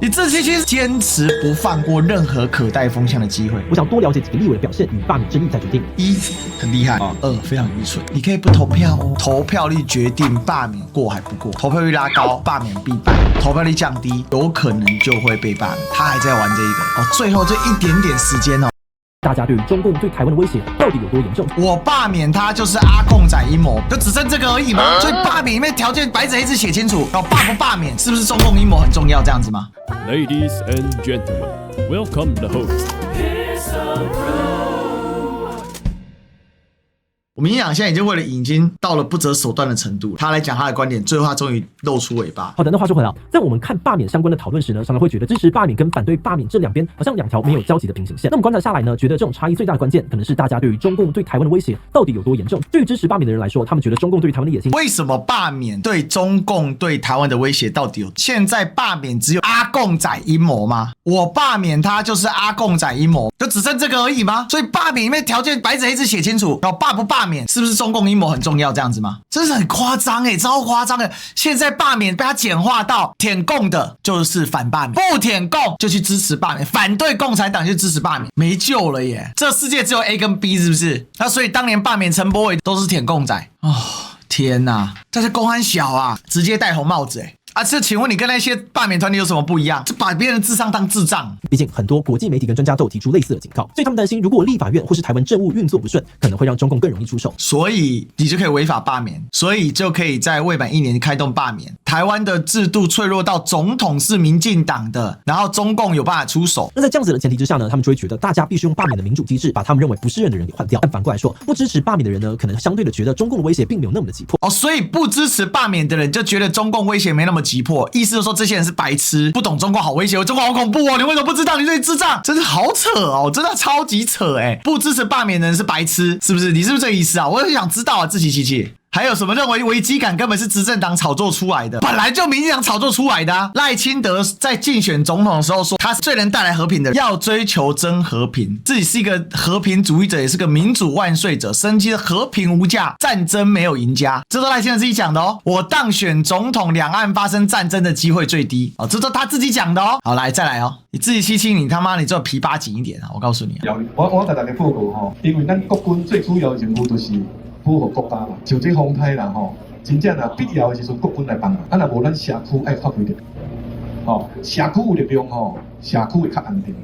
你自欺欺坚持不放过任何可带风向的机会。我想多了解几个立委的表现与罢免争议再决定。一，很厉害；2，非常愚蠢。你可以不投票哦，投票率决定罢免过还不过，投票率拉高，罢免必败；投票率降低，有可能就会被罢免。他还在玩这一个哦，最后这一点点时间哦。大家对于中共对台湾的威胁到底有多严重？我罢免他就是阿共仔阴谋，就只剩这个而已吗？所以罢免里面条件白纸黑字写清楚，然后罢不罢免是不是中共阴谋很重要，这样子吗 ？Ladies and gentlemen, welcome the host. 我们民进党现在已经为了已经到了不择手段的程度，他来讲他的观点，最后他终于露出尾巴。好的，那话说回来，在我们看罢免相关的讨论时呢，常常会觉得支持罢免跟反对罢免这两边好像两条没有交集的平行线。那我们观察下来呢，觉得这种差异最大的关键，可能是大家对于中共对台湾的威胁到底有多严重。对于支持罢免的人来说，他们觉得中共对于台湾的野心，为什么罢免对中共对台湾的威胁到底有？现在罢免只有阿共仔阴谋吗？我罢免他就是阿共仔阴谋，就只剩这个而已吗？所以罢免里面条件白纸黑字写清楚，然后罢不罢免是不是中共阴谋很重要，这样子吗？真是很夸张超夸张的。现在罢免被他简化到舔共的就是反罢免，不舔共就去支持罢免，反对共产党就支持罢免，没救了耶！这世界只有 A 跟 B 是不是？那所以当年罢免陈柏惟都是舔共仔哦，天哪，这是公安小啊，直接戴红帽子这请问你跟那些罢免团体有什么不一样？这把别人的智商当智障。毕竟很多国际媒体跟专家都有提出类似的警告，所以他们担心，如果立法院或是台湾政务运作不顺，可能会让中共更容易出手。所以你就可以违法罢免，所以就可以在未满1年开动罢免。台湾的制度脆弱到总统是民进党的，然后中共有办法出手。那在这样子的前提之下呢，他们就会觉得大家必须用罢免的民主机制，把他们认为不适任的人给换掉。但反过来说，不支持罢免的人呢，可能相对的觉得中共的威胁并没有那么的急迫。所以不支持罢免的人就觉得中共威胁没那么急迫，意思就是说这些人是白痴，不懂中共好威胁，中共好恐怖你为什么不知道？你这智障，真是好扯真的超级扯不支持罢免的人是白痴，是不是？你是不是这个意思我很想知道自欺欺欺。还有什么认为危机感根本是执政党炒作出来的？本来就民进党炒作出来的赖清德在竞选总统的时候说，他是最能带来和平的人，要追求真和平，自己是一个和平主义者，也是个民主万岁者，深知和平无价，战争没有赢家。这都赖清德自己讲的我当选总统，两岸发生战争的机会最低这都他自己讲的好，来再来你自己欺欺你他妈，你最好皮扒紧一点我告诉你我跟大家报告因为咱国军最主要的任务就是保护国家嘛，像这风台啦真正必要的时候国军来帮忙，若无咱社区爱发挥力，社区有力量社区会较安定。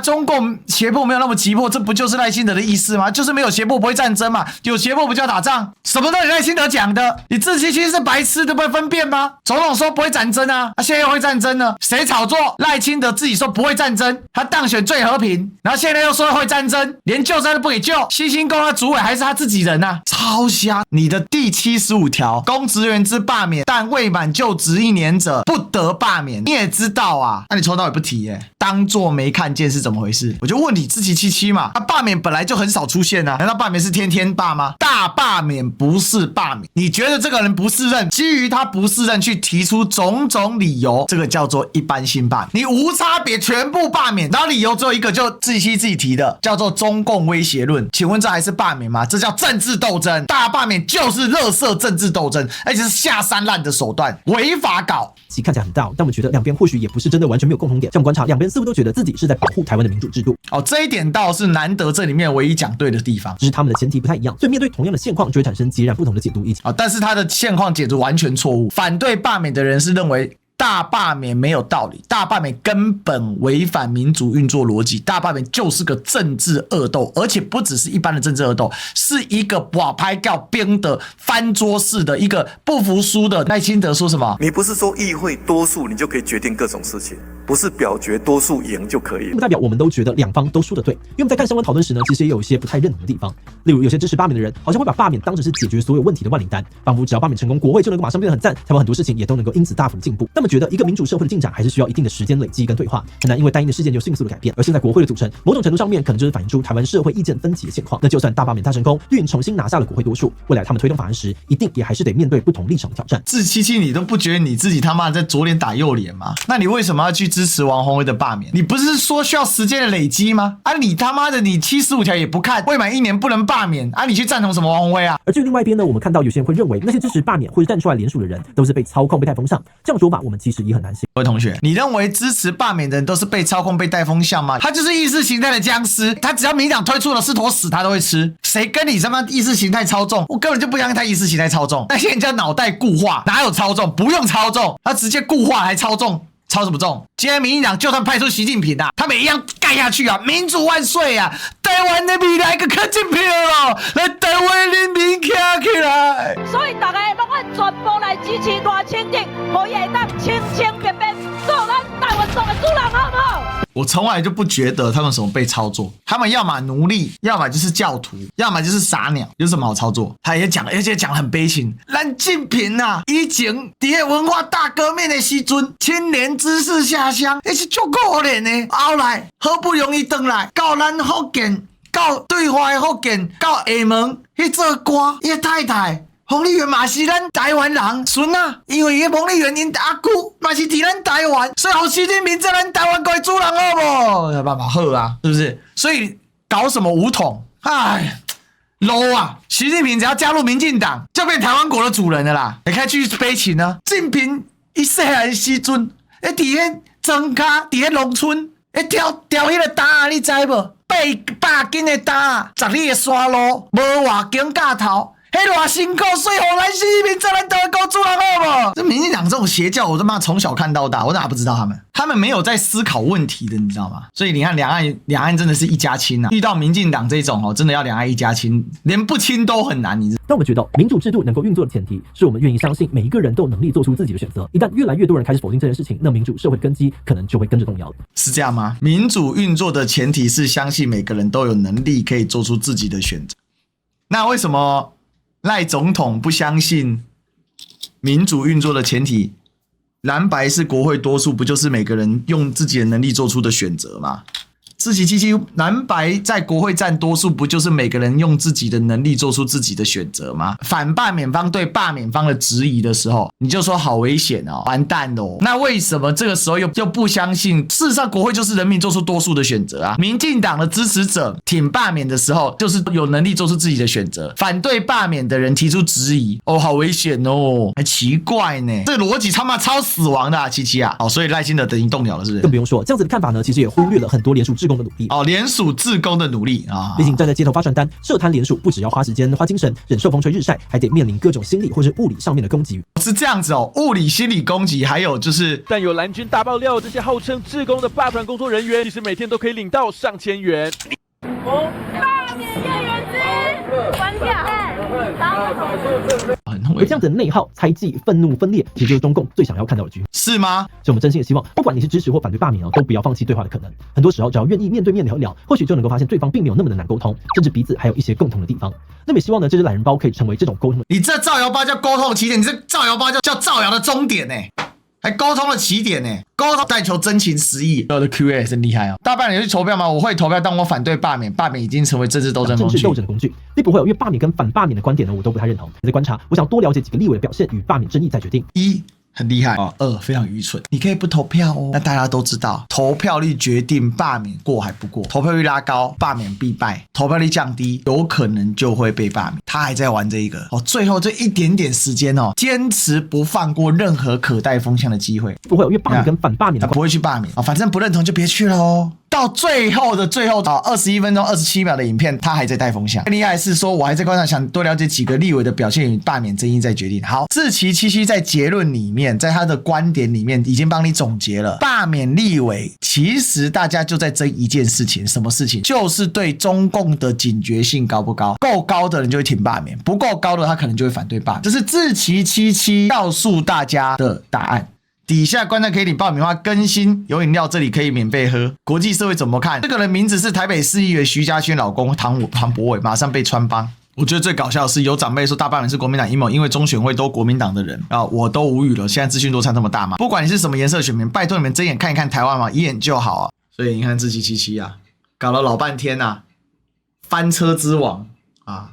中共胁迫没有那么急迫，这不就是赖清德的意思吗？就是没有胁迫不会战争嘛，有胁迫不就要打仗？什么都是赖清德讲的，你自欺欺是白痴都不会分辨吗？总统说不会战争现在又会战争了，谁炒作？赖清德自己说不会战争，他当选最和平，然后现在又说会战争，连救灾都不给救，新兴公安主委还是他自己人超瞎！你的第75条，公职人之罢免，但未满就职1年者不得罢免，你也知道那你从头到尾不提当作没看见是怎么回事？我就问你自欺欺欺嘛！罢免本来就很少出现难道罢免是天天罢吗？大罢免不是罢免，你觉得这个人不适任，基于他不适任去提出种种理由，这个叫做一般性罢免。你无差别全部罢免，然后理由只有一个，就自己提的，叫做中共威胁论。请问这还是罢免吗？这叫政治斗争。大罢免就是垃圾政治斗争，而且是下三滥的手段，违法搞。其实看起来很大，但我们觉得两边或许也不是真的完全没有共同点。像我们观察，两边似乎都觉得自己是在保护台湾的民主制度。这一点倒是难得这里面唯一讲对的地方，只是他们的前提不太一样，所以面对同样的现况，就会产生截然不同的解读意见但是他的现况解读完全错误。反对罢免的人是认为大罢免没有道理，大罢免根本违反民主运作逻辑，大罢免就是个政治恶斗，而且不只是一般的政治恶斗，是一个把拍告编的翻桌式的一个不服输的。赖清德说什么？你不是说议会多数你就可以决定各种事情，不是表决多数赢就可以。不代表我们都觉得两方都说得对，因为我们在看相关讨论时呢，其实也有一些不太认同的地方。例如有些支持罢免的人，好像会把罢免当成是解决所有问题的万灵丹，仿佛只要罢免成功，国会就能够马上变得很赞，台湾很多事情也都能够因此大幅进步。那么觉得一个民主社会的进展还是需要一定的时间累积跟对话，很难因为单一的事件就迅速的改变。而现在国会的组成，某种程度上面可能就是反映出台湾社会意见分歧的现况。那就算大罢免大成功，绿营重新拿下了国会多数，未来他们推动法案时，一定也还是得面对不同立场的挑战。自欺欺你都不觉得你自己他妈在左脸打右脸吗？那你为什么要去支持王宏威的罢免？你不是说需要时间的累积吗？你他妈的你75条也不看，未满1年不能罢免你去赞同什么王宏威而至于另外一边呢，我们看到有些人会认为那些支持罢免或者站出来联署的人都是被操控、被带风向，这样的说法我们其实也很难信。各位同学，你认为支持罢免的人都是被操控、被带风向吗？他就是意识形态的僵尸，他只要民进党推出的是坨屎，他都会吃。谁跟你他妈意识形态操纵？我根本就不相信他意识形态操纵，那些人家脑袋固化，哪有操纵？不用操纵，他直接固化还操纵。操什么纵？今天民进党就算派出习近平啊，他们一样盖下去啊！民主万岁啊！台湾的未来个柯建票哦，来台湾人民站起来！所以大家拢爱全部来支持赖清德，可以会当清清白白做咱台湾党的主人，好不好？我从来就不觉得他们什么被操作，他们要么奴隶，要么就是教徒，要么就是傻鸟，有什么好操作？他也讲，而且讲很悲情。蓝晋平啊，以前在文化大革命的时阵，青年知识下乡，那是足可怜的。后来好不容易回来，到咱福建，到对华的福建，到厦门去做官，伊太太。彭丽媛嘛是咱台湾人孙啊，因为伊彭丽媛因阿姑嘛是伫咱台湾，所以后习近平做咱台湾国的主人好不？有办法好啊，是不是？所以搞什么武统，哎 ，low 啊！习近平只要加入民进党，就变台湾国的主人了啦。你可以去悲情啊，晋平伊细汉的时阵，伫迄庄卡，伫迄农村，挑迄个担啊，你知无？800斤的担啊，10里的山路，无外景架头。迄偌辛苦，所以互咱习近平做咱台湾国主人好不？这民进党这种邪教，我他妈从小看到大，我哪不知道他们没有在思考问题的，你知道吗？所以你看两岸真的是一家亲啊！遇到民进党这种真的要两岸一家亲，连不亲都很难。但我们觉得民主制度能够运作的前提是我们愿意相信每一个人都有能力做出自己的选择。一旦越来越多人开始否定这件事情，那民主社会的根基可能就会跟着动摇了。是这样吗？民主运作的前提是相信每个人都有能力可以做出自己的选择。那为什么赖总统不相信民主运作的前提，蓝白是国会多数，不就是每个人用自己的能力做出的选择吗？自己蓝白在国会占多数，不就是每个人用自己的能力做出自己的选择吗？反罢免方对罢免方的质疑的时候，你就说好危险哦，完蛋哦。那为什么这个时候又不相信？事实上，国会就是人民做出多数的选择啊。民进党的支持者挺罢免的时候，就是有能力做出自己的选择；反对罢免的人提出质疑，哦，好危险哦，很奇怪呢。这个逻辑超死亡的啊，七七啊。好，所以赖清德等于动摇了，是不是？更不用说，这样子的看法呢，其实也忽略了很多联署志工的努力。联署志工的努力啊，毕竟站在街头发传单、设摊联署，不只要花时间、花精神，忍受风吹日晒，还得面临各种心理或是物理上面的攻击。是这样子哦，物理、心理攻击，还有就是，但有蓝军大爆料，这些号称志工的罢团工作人员，其实每天都可以领到上千元。罢免叶元之，关掉。而这样子的内耗、猜忌、愤怒、分裂，其实就是中共最想要看到的局，是吗？所以我们真心的希望，不管你是支持或反对罢免都不要放弃对话的可能。很多时候，只要愿意面对面聊一聊，或许就能够发现对方并没有那么的难沟通，甚至彼此还有一些共同的地方。那么也希望呢，这只懒人包可以成为这种沟通的。你这造谣包叫沟通的起点，你这造谣包叫造谣的终点呢，还沟通的起点呢，沟通但求真情实意。我的 Q&A 真厉害哦！大半年去投票吗？我会投票，但我反对罢免，罢免已经成为政治斗争工具。政治斗争的工具，并不会有，因为罢免跟反罢免的观点呢，我都不太认同。在观察，我想多了解几个立委的表现与罢免争议再决定。一很厉害哦，2非常愚蠢。你可以不投票哦，那大家都知道，投票率决定罢免过还不过，投票率拉高，罢免必败；投票率降低，有可能就会被罢免。他还在玩这一个哦，最后这一点点时间哦，坚持不放过任何可带风向的机会。不会有，因为罢免跟反罢免他不会去罢免哦，反正不认同就别去了哦。到最后的最后21分钟27秒的影片，他还在带风向。更厉害的是说，我还在观察，想多了解几个立委的表现与罢免争议再决定。好，志祺七七在结论里面，在他的观点里面已经帮你总结了，罢免立委其实大家就在争一件事情，什么事情？就是对中共的警觉性高不高？够高的人就会挺罢免，不够高的他可能就会反对罢免。这是志祺七七告诉大家的答案。底下观众可以领爆米花更新，有饮料这里可以免费喝。国际社会怎么看？这个人名字是台北市议员徐嘉轩老公唐博伟，马上被穿帮。我觉得最搞笑的是，有长辈说大罢免是国民党阴谋，因为中选会都国民党的人啊，我都无语了。现在资讯落差这么大嘛？不管你是什么颜色的选民，拜托你们睁眼看一看台湾嘛，一眼就好啊。所以你看志祺七七啊，搞了老半天啊，翻车之王啊。